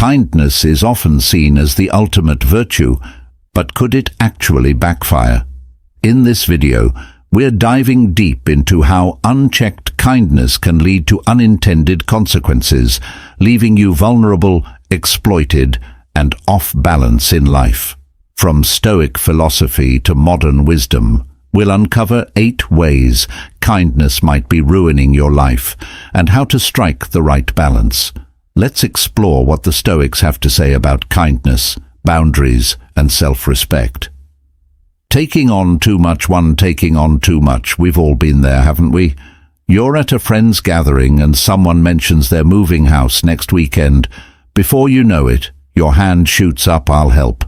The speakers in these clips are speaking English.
Kindness is often seen as the ultimate virtue, but could it actually backfire? In this video, we're diving deep into how unchecked kindness can lead to unintended consequences, leaving you vulnerable, exploited, and off balance in life. From Stoic philosophy to modern wisdom, we'll uncover 8 ways kindness might be ruining your life and how to strike the right balance. Let's explore what the Stoics have to say about kindness, boundaries, and self-respect. Taking on too much. We've all been there, haven't we? You're at a friend's gathering and someone mentions they're moving house next weekend. Before you know it, your hand shoots up, "I'll help."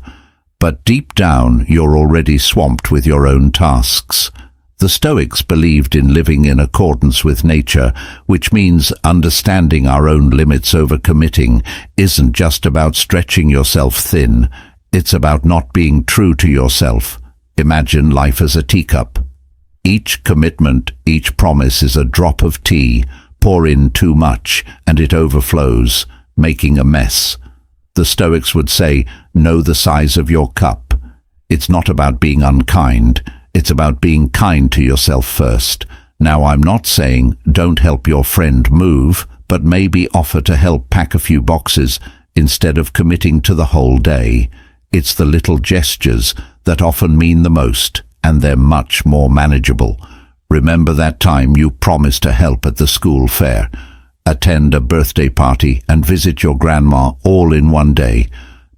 But deep down, you're already swamped with your own tasks. The Stoics believed in living in accordance with nature, which means understanding our own limits. Overcommitting isn't just about stretching yourself thin, it's about not being true to yourself. Imagine life as a teacup. Each commitment, each promise is a drop of tea. Pour in too much, and it overflows, making a mess. The Stoics would say, know the size of your cup. It's not about being unkind. It's about being kind to yourself first. Now, I'm not saying don't help your friend move, but maybe offer to help pack a few boxes instead of committing to the whole day. It's the little gestures that often mean the most, and they're much more manageable. Remember that time you promised to help at the school fair? Attend a birthday party and visit your grandma all in one day.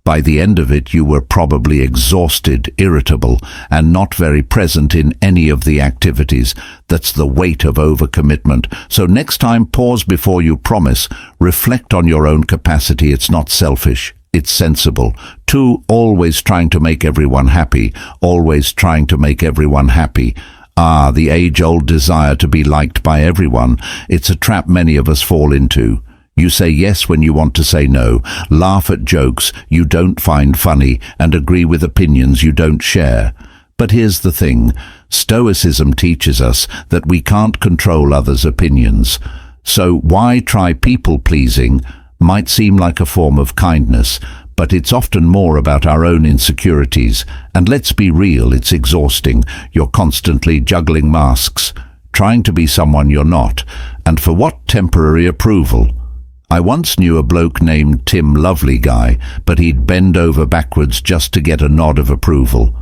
By the end of it, you were probably exhausted, irritable, and not very present in any of the activities. That's the weight of overcommitment. So next time, pause before you promise. Reflect on your own capacity. It's not selfish. It's sensible. 2, always trying to make everyone happy. Always trying to make everyone happy. The age-old desire to be liked by everyone. It's a trap many of us fall into. You say yes when you want to say no, laugh at jokes you don't find funny, and agree with opinions you don't share. But here's the thing, Stoicism teaches us that we can't control others' opinions. So why try people-pleasing? Might seem like a form of kindness, but it's often more about our own insecurities. And let's be real, it's exhausting. You're constantly juggling masks, trying to be someone you're not. And for what temporary approval? I once knew a bloke named Tim, lovely guy, but he'd bend over backwards just to get a nod of approval.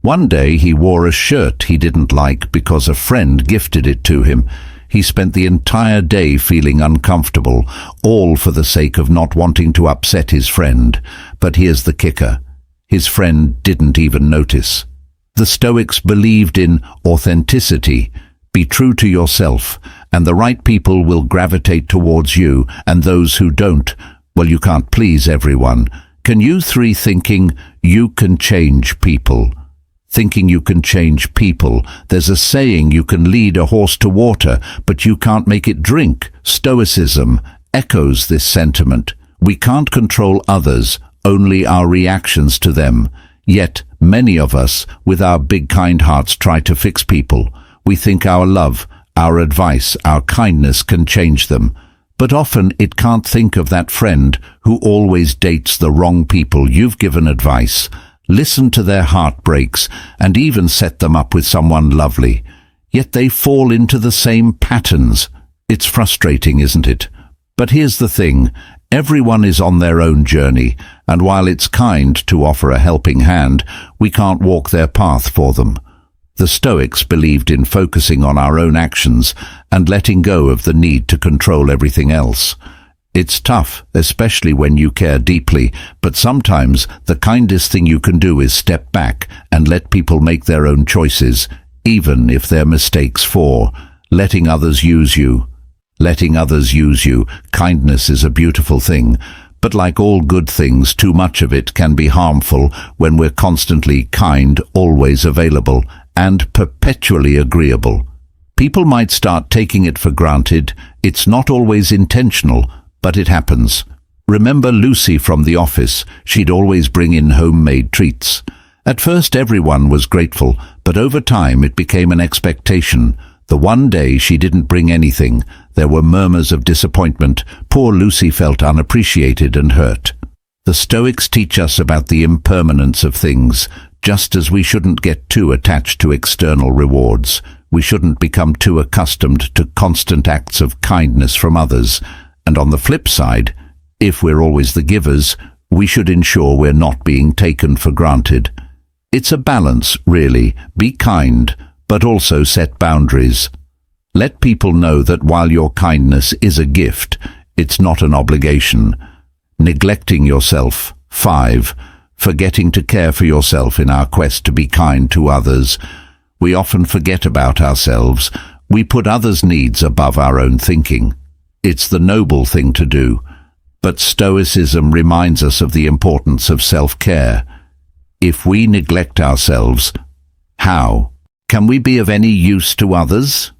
One day he wore a shirt he didn't like because a friend gifted it to him. He spent the entire day feeling uncomfortable, all for the sake of not wanting to upset his friend. But here's the kicker. His friend didn't even notice. The Stoics believed in authenticity. Be true to yourself, and the right people will gravitate towards you, and those who don't, well, you can't please everyone. Can you 3 thinking you can change people? Thinking you can change people. There's a saying, you can lead a horse to water, but you can't make it drink. Stoicism echoes this sentiment. We can't control others, only our reactions to them. Yet, many of us, with our big kind hearts, try to fix people. We think our love, our advice, our kindness can change them. But often it can't. Think of that friend who always dates the wrong people. You've given advice, listen to their heartbreaks, and even set them up with someone lovely. Yet they fall into the same patterns. It's frustrating, isn't it? But here's the thing. Everyone is on their own journey, and while it's kind to offer a helping hand, we can't walk their path for them. The Stoics believed in focusing on our own actions and letting go of the need to control everything else. It's tough, especially when you care deeply, but sometimes the kindest thing you can do is step back and let people make their own choices, even if they're mistakes. 4, letting others use you. Letting others use you. Kindness is a beautiful thing, but like all good things, too much of it can be harmful when we're constantly kind, always available, and perpetually agreeable. People might start taking it for granted. It's not always intentional, but it happens. Remember Lucy from The Office? She'd always bring in homemade treats. At first everyone was grateful, but over time it became an expectation. The one day she didn't bring anything, there were murmurs of disappointment. Poor Lucy felt unappreciated and hurt. The Stoics teach us about the impermanence of things, just as we shouldn't get too attached to external rewards. We shouldn't become too accustomed to constant acts of kindness from others. And on the flip side, if we're always the givers, we should ensure we're not being taken for granted. It's a balance, really. Be kind, but also set boundaries. Let people know that while your kindness is a gift, it's not an obligation. Neglecting yourself. 5. Forgetting to care for yourself in our quest to be kind to others. We often forget about ourselves. We put others' needs above our own thinking. It's the noble thing to do. But Stoicism reminds us of the importance of self-care. If we neglect ourselves, how can we be of any use to others?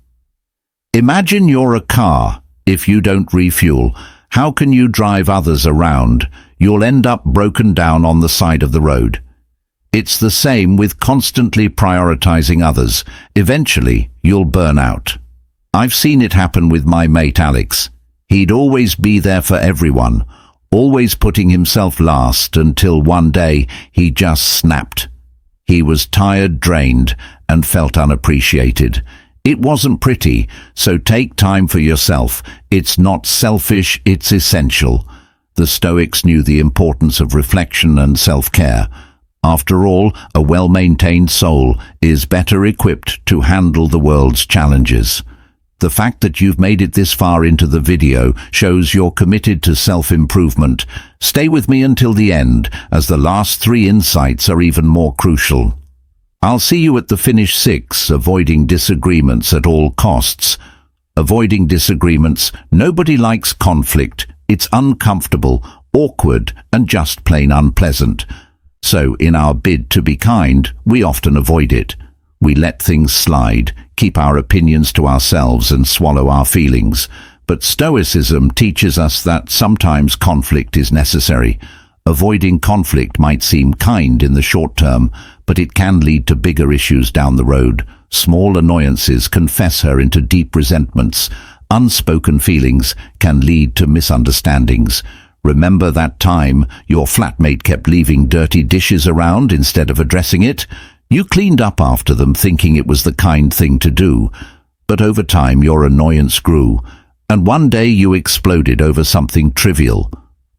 Imagine you're a car. If you don't refuel, how can you drive others around? You'll end up broken down on the side of the road. It's the same with constantly prioritizing others. Eventually, you'll burn out. I've seen it happen with my mate Alex. He'd always be there for everyone, always putting himself last until one day he just snapped. He was tired, drained, and felt unappreciated. It wasn't pretty, so take time for yourself. It's not selfish, it's essential. The Stoics knew the importance of reflection and self-care. After all, a well-maintained soul is better equipped to handle the world's challenges. The fact that you've made it this far into the video shows you're committed to self-improvement. Stay with me until the end, as the last 3 insights are even more crucial. I'll see you at the finish. 6. Avoiding disagreements at all costs. Avoiding disagreements. Nobody likes conflict. It's uncomfortable, awkward, and just plain unpleasant. So, in our bid to be kind, we often avoid it. We let things slide, keep our opinions to ourselves, and swallow our feelings. But Stoicism teaches us that sometimes conflict is necessary. Avoiding conflict might seem kind in the short term, but it can lead to bigger issues down the road. Small annoyances can fester into deep resentments. Unspoken feelings can lead to misunderstandings. Remember that time your flatmate kept leaving dirty dishes around instead of addressing it? You cleaned up after them thinking it was the kind thing to do. But over time your annoyance grew, and one day you exploded over something trivial.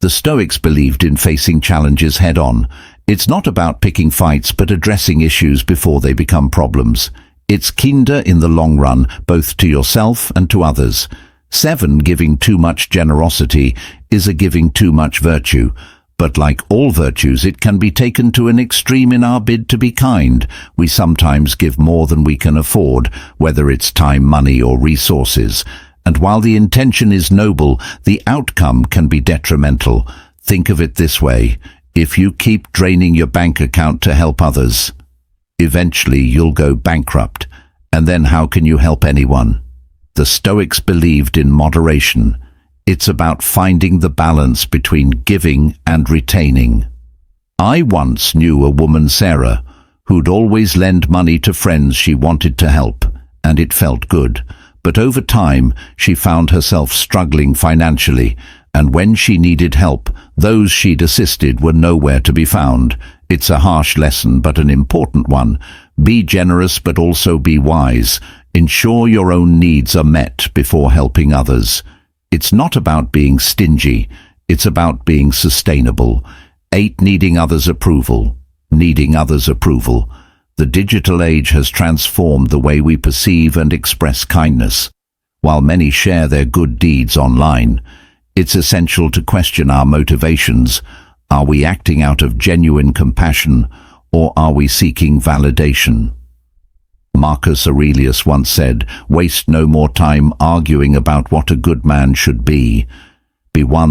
The Stoics believed in facing challenges head-on. It's not about picking fights but addressing issues before they become problems. It's kinder in the long run, both to yourself and to others. 7. Giving too much generosity is a giving too much virtue. But like all virtues, it can be taken to an extreme in our bid to be kind. We sometimes give more than we can afford, whether it's time, money, or resources. And while the intention is noble, the outcome can be detrimental. Think of it this way. If you keep draining your bank account to help others, eventually you'll go bankrupt. And then how can you help anyone? The Stoics believed in moderation. It's about finding the balance between giving and retaining. I once knew a woman, Sarah, who'd always lend money to friends she wanted to help, and it felt good. But over time, she found herself struggling financially, and when she needed help, those she'd assisted were nowhere to be found. It's a harsh lesson, but an important one. Be generous, but also be wise. Ensure your own needs are met before helping others. It's not about being stingy. It's about being sustainable. 8. Needing others' approval. Needing others' approval. The digital age has transformed the way we perceive and express kindness. While many share their good deeds online, it's essential to question our motivations. Are we acting out of genuine compassion, or are we seeking validation? Marcus Aurelius once said, "Waste no more time arguing about what a good man should be."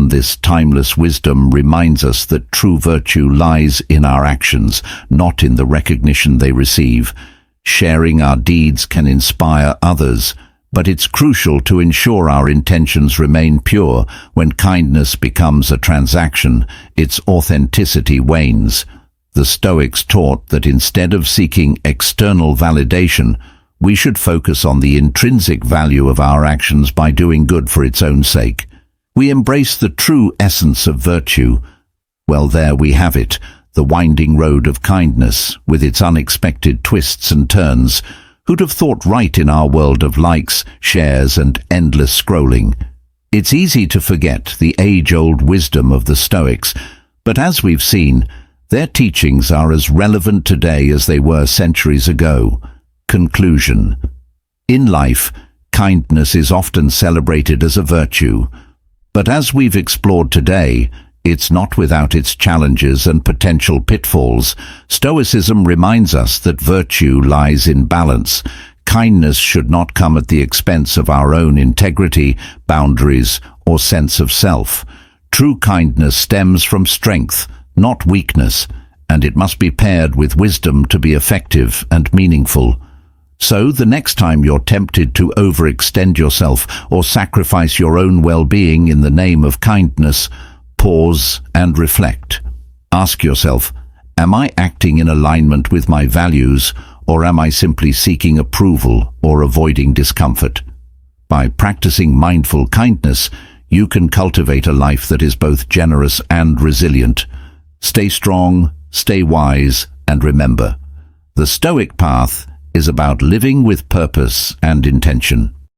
This timeless wisdom reminds us that true virtue lies in our actions, not in the recognition they receive. Sharing our deeds can inspire others, but it's crucial to ensure our intentions remain pure. When kindness becomes a transaction, its authenticity wanes. The Stoics taught that instead of seeking external validation, we should focus on the intrinsic value of our actions by doing good for its own sake. We embrace the true essence of virtue. Well, there we have it, the winding road of kindness, with its unexpected twists and turns. Who'd have thought right in our world of likes, shares, and endless scrolling? It's easy to forget the age-old wisdom of the Stoics, but as we've seen, their teachings are as relevant today as they were centuries ago. Conclusion. In life, kindness is often celebrated as a virtue, but as we've explored today, it's not without its challenges and potential pitfalls. Stoicism reminds us that virtue lies in balance. Kindness should not come at the expense of our own integrity, boundaries, or sense of self. True kindness stems from strength, not weakness, and it must be paired with wisdom to be effective and meaningful. So, the next time you're tempted to overextend yourself or sacrifice your own well-being in the name of kindness, pause and reflect. Ask yourself, am I acting in alignment with my values, or am I simply seeking approval or avoiding discomfort? By practicing mindful kindness, you can cultivate a life that is both generous and resilient. Stay strong, stay wise, and remember, the Stoic path is about living with purpose and intention.